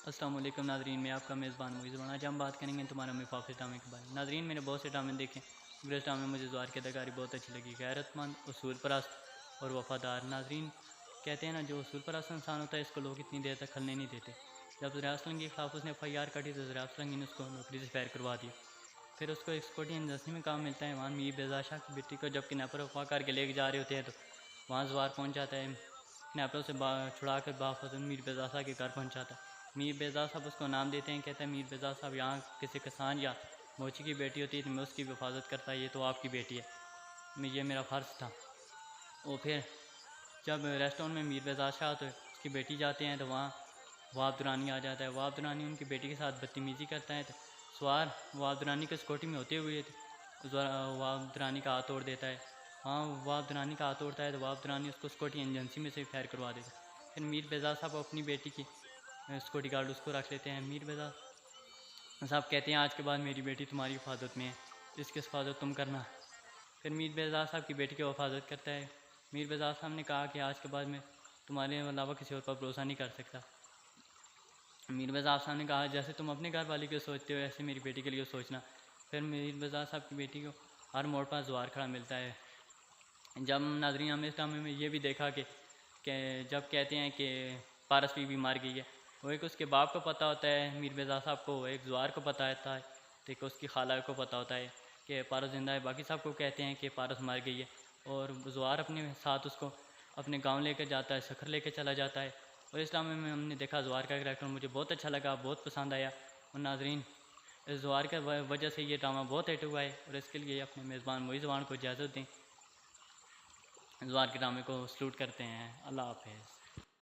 अस्सलाम वालेकुम नाज़रीन, मैं आपका मेज़बान मुइज़। आज हम बात करेंगे तुम्हारा मिफाफिस ड्रामे के बारे में। नाज़रीन, मैंने बहुत से ड्रामे देखे, मगर इस ड्रामे में मुझे ज़वार की अदाकारी बहुत अच्छी लगी। गैरतमंद, उसूल परस्त और वफ़ादार। नाज़रीन, कहते हैं ना, जो उसूल परस्त इंसान होता है इसको लोग इतनी देर तक खलने नहीं देते। जब ज़रिया असलम के खिलाफ उसने FIR काटी तो ज़रिया असलम ने उसको नौकरी से फायर करवा दिया। फिर उसको एक सिक्योरिटी एजेंसी में काम मिलता है। वहाँ मीर बेज़ार शाह की बेटी को जब किडनैपर अगवा करके लेके जा रहे होते हैं तो वहाँ ज़वार पहुँच जाता है। किडनैपरों से छुड़ा कर बाफजल मीर बेज़ार साहब के घर पहुँचाता है। मीर बेज़ार साहब उसको नाम देते हैं। कहता है, मीर बेज़ार साहब यहाँ किसी किसान या मोची की बेटी होती है तो मैं उसकी भी हिफाजत करता, ये तो आपकी बेटी है, ये मेरा फ़र्ज़ था। और फिर जब रेस्टोरेंट में मीर बेज़ार शाह तो उसकी बेटी जाते हैं तो वहाँ वहाब दुरानी आ जाता है। वहाब दुरानी उनकी बेटी के साथ बदतमीज़ी करता है तो सवार वहाब दुरानी के सिक्योरिटी में होते हुए वहाब दुरानी का हाथ तोड़ देता है। हाँ, वहाब दुरानी का हाथ तोड़ता है तो वहाब दुरानी उसको सिक्योरिटी एजेंसी में से फायर करवा देता है। फिर मीर बेज़ार साहब अपनी बेटी की सिक्योरिटी गार्ड उसको रख लेते हैं। मीर बेज़ार साहब कहते हैं, आज के बाद मेरी बेटी तुम्हारी हिफाजत में है, इसकी हिफाजत तुम करना। फिर मीर बेज़ार साहब की बेटी की हिफाजत करता है। मीर बेज़ार साहब ने कहा कि आज के बाद मैं तुम्हारे अलावा किसी और पर भरोसा नहीं कर सकता। मीर बेज़ार साहब ने कहा, जैसे तुम अपने घर वाले को सोचते हो ऐसे मेरी बेटी के लिए सोचना। फिर मीर बेज़ार साहब की बेटी को हर मोड़ पर ज़वार खड़ा मिलता है। जब नाज़रीन, हमने इस ड्रामे में ये भी देखा कि जब कहते हैं कि पारस बीबी मार गई है, वो एक उसके बाप को पता होता है मीर बेज़ार साहब को, एक ज़वार को पता होता है, तो एक उसकी खाला को पता होता है कि पारस ज़िंदा है। बाकी सब को कहते हैं कि पारस मर गई है। और ज़वार अपने साथ उसको अपने गांव लेकर जाता है, सखर लेकर चला जाता है। और इस ड्रामे में हमने देखा ज़वार का करैक्टर मुझे बहुत अच्छा लगा, बहुत पसंद आया। और नाज़रीन, इस ज़वार के वजह से ये ड्रामा बहुत हिट हुआ है और इसके लिए अपने मेज़बान मुइज़ ज़वान को इजाज़त दें। ज़वार के ड्रामे को सलूट करते हैं। अल्लाह हाफ़िज़।